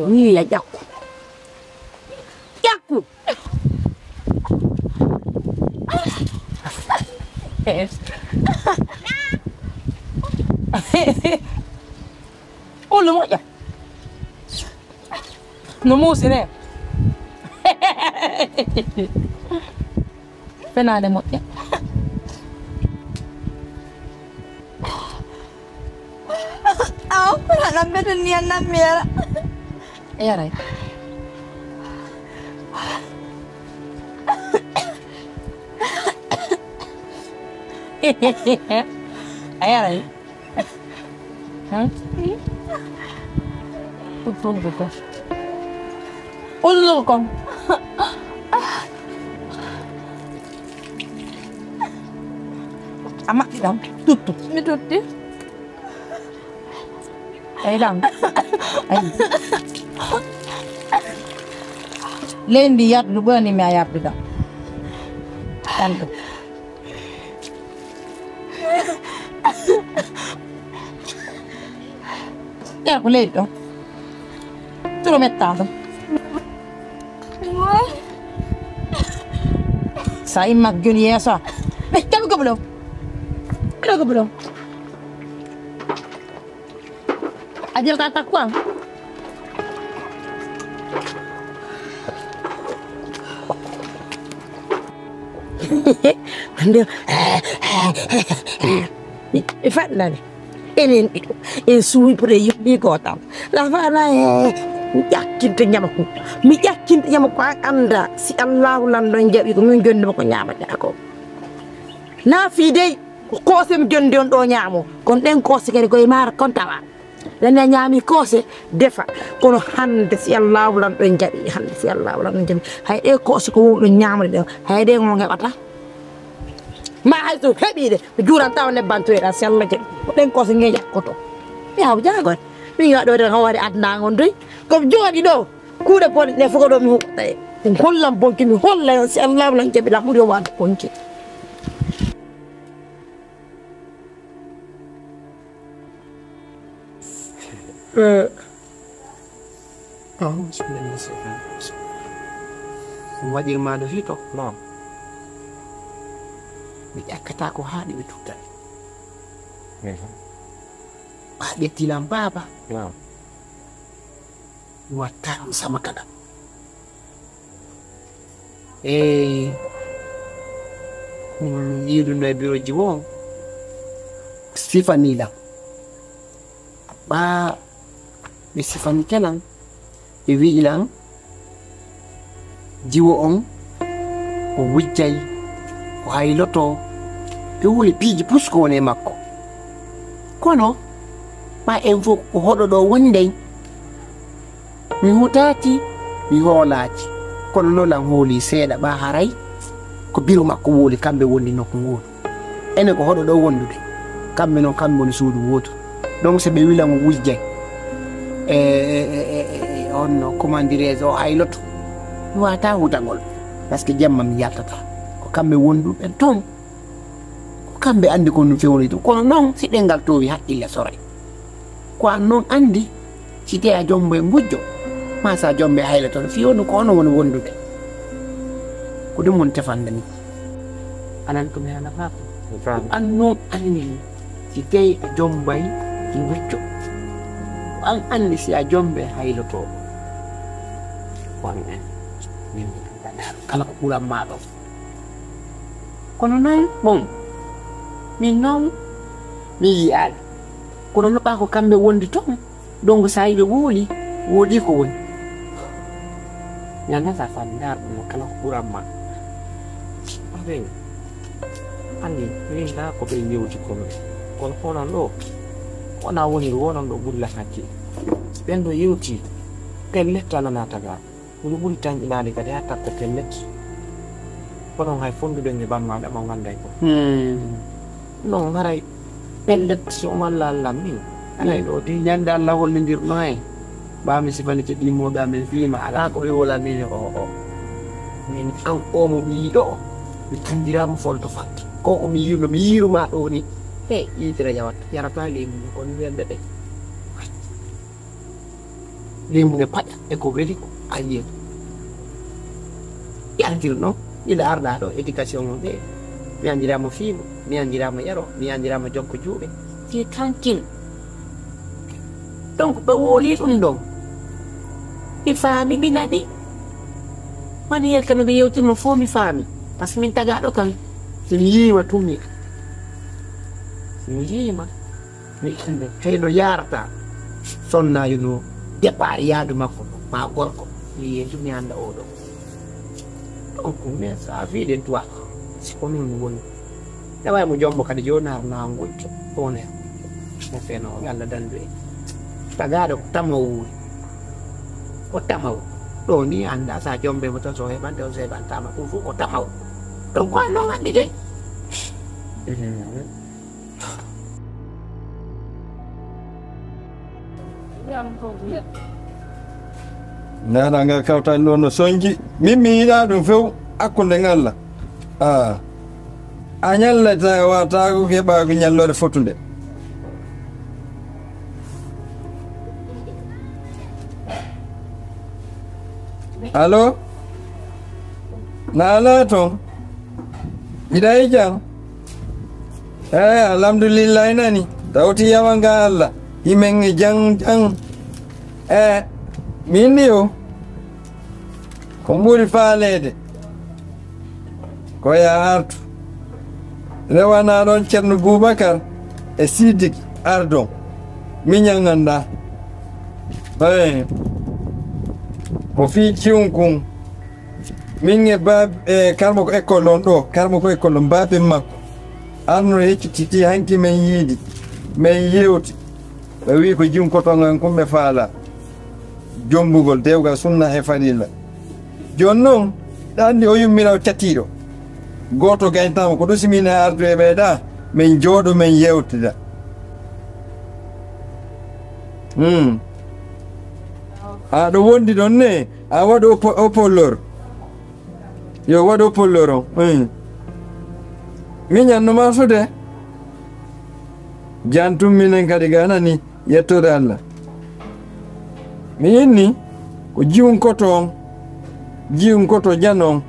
ni ya jakku jakku Olo moƴƴa no muusine fenaade moƴƴa aw ana mbeɗon ni annam mi yara yaray a yaray Olo ko ama dam tuttu mi tutti ay dam ay lendi yat lu bani mi ayap dam tanto ya ko ledo tu lo mettato sai maggoni esa mettiamo che bello che bello aja kata ku ande ifalla ni en suwi pre yobbi gotam la fana mi ƴakkinte ñama ko anda si allahu landon jaɓi ko min jonde ko ñamata ko naafi dey ko koose mi jonde on ɗo ñaamo kono ɗen koose kadi koye maaro kon tawa dana ñaami koose defa kono hande si allahu landon jaɓi hande si allahu landon jaɓi hay ɗe koose ko wowɗon ñamade ɗe hay ɗe ngo heɓata ma hay so heɓide mi juuran tawa nebbantoyeɗa si allah jaɓi ko ɗen koose nge jakkoto mi haw jaagon min waɗo de hawari adnagon doy komi jooɗi ɗo kuuɗe bone ɗe fof ko ɗo mi huɓata e ɗum hollam bonki mi holla on si allahu lan jaɓi ɗam ɓuuri o wadde bonki waɗir maɗo fito non mi ƴakkata ko haaɗi ɓe tuttani ɓa ƴettilam baaba mi watta ɗum sama kala min yiiduno e bureau ji wo sifanilam ɓa ɓe sifani kenan ɓe wiilan jiwo on o wujjay o hayloto ɓe woni piiji pusko woni e makko kono ma en fof ko hoɗo ɗo wondey mi hutati mi hoolaki kono nolan hooli seeɗa ɓa haray ko biro makko wooli kamɓe woni nokku ngolu ene ko hoɗo ɗo wondude kamɓe noon kamɓe woni suudu woto donc so ɓe wilan o wujjay on no comment dirais o hayloto mi wata hutagol par ce que jamma mi yaltata ko kamɓe wonduɓe toon ko kamɓe andi ko no fewni to kono noon si ɗengal towi haqqille soray ko an noon andi si te a jombo e gujjo ma sa jombe hayla toon fiyonu ko ono woni wondude ko ɗum woni tefande min anan ɗum hena faa an noon andi si tawi a jombay e gujjo an andi si a jombe hayloto on en min kala ko ɓuran maɗo kono noon bon min noon mi yiyaɗe kono noɓa ko kamɓe wondi toon donc sa yiɓe wooli woodi ko woni ñannata fandar ɗum kala ko ɓuranma aɓen andi min la ko ɓe yewti kono kono honon ɗo wona woni wonon ɗo ɓulla hakkille ɓen ɗo yewti pellet tan nanataga ɗum ɓuri tañƴinade kadi ha tapta pellet konon hay fonduɗen e bammaɓe mo ganday ko non haray pellet so walla allah min alay ɗo de ñande allah hollidirno hen ɓami sifanite ɗimmoɓe amen fima ala ko ɓe min o min an omo ɓiiɗo mi tandirama folto fatta ko mi yirno mi yiruma ɗo ni e yitere jawatta yarata leymuɗo kono wiyande ɗe limbu ne paƴa e ko weli a yiya yaltirno ila arɗa ɗo éducation mum ɓe mi andirama fiimo mi andirama yaro mi andirama jokko juuɓe ti tranquille donc ɓe wooli ɗum ɗon mi faami mi nani woni yel kano ɓe yewtirno fof mi faami par ce que min tagaɗo kan somi yiima tummi somi yiima mi inde heyno yarata sonnayo no départ yaadu makko ma gorko mi yeesu mi anda oɗo donc mais ça fiiɗen toi siko min woni tawa mo jombo kadi joni harna gonco one mo feno Allah dandu en tagaɗo ko tamaw wuri ko tamaw ɗo ni anda sa jombe mo tan so heɓante o so heɓantama ɗum fof ko tamaw donc ko non andi de nana nga kawtan ɗo no soñji min mi yiɗa ɗum few hakkude ngalla a ñallata watago keɓago ñallode fotude allo nala toon iɗa e jam alhamdulillah nani tawti yamanga Allah himen e jang min ni o ko ɓuri faalede ko ya artu rewana ɗon ceerno Boubacar e Sidik ardon miñal ganda ko fi ciwnkun min e bab e karmo ko école on ɗo karmo ko école on babe makko arno heccititi hanki men yiidi men yewti ɓe wi ko jiwnkotongan kumɓe faala jombugol dewgal sunna e farilla joni noon ɗanndi o yummiraw catiiɗo gooto gayntama ko ɗo simina ardu e ɓeeɗa min jooɗo min yewtida aɗo wondi ɗon ne a waɗo opollor yo waɗo opollor on min ñannoma sude jantum minen kadi ganani yettode Allah mi yinni ko jiwunkoto janon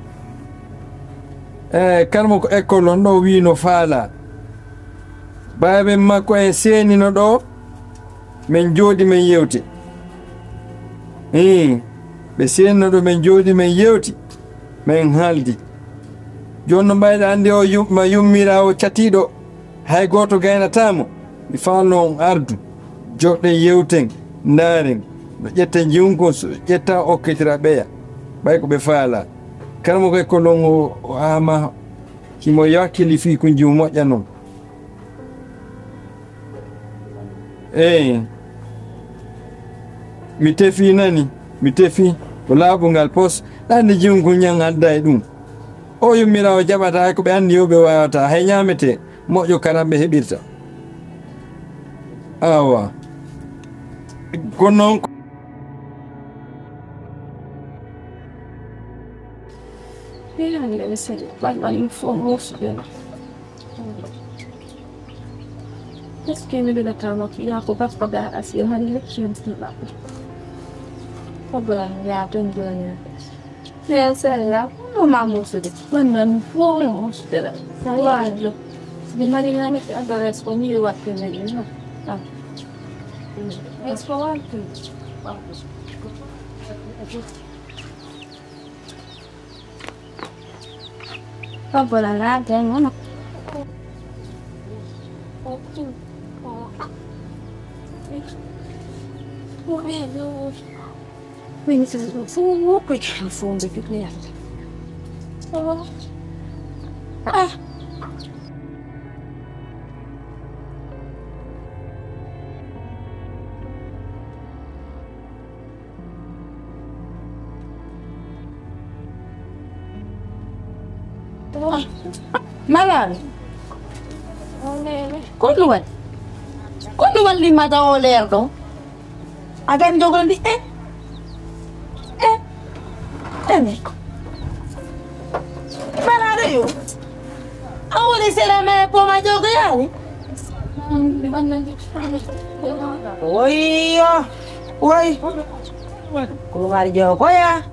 kalmo ko école on ɗo wino faala baaɓe makko en seenino ɗo min jooɗi min yewti ɓe seenino ɗo min jooɗi min yewti min haaldi joni no mbayɗa andi o ma yummira o catiɗo hay goto gaynatamo mi falno on ardu joɗɗen yewten ndaaren no ƴetten jiwnkon so ƴetta okkitira ɓeya ɓay ko ɓe faala kala mo koye kolon o ama himo yakkili fi ko jiw moƴƴa noon mi tefi nani mi tefi ko laabungal pos ɗande jiwnko ñang adda e ɗum o yummira o jaɓata hay ko ɓe anndi yo ɓe wawata hay ñamete moƴƴo karamɓe heɓirta awa ko noon Malal. Kuluan. Kuluan 5 taon lerdo. Agan jogon di Malado yo. Awali sila me po majogo yan. Oi. Kulumari Joko ya.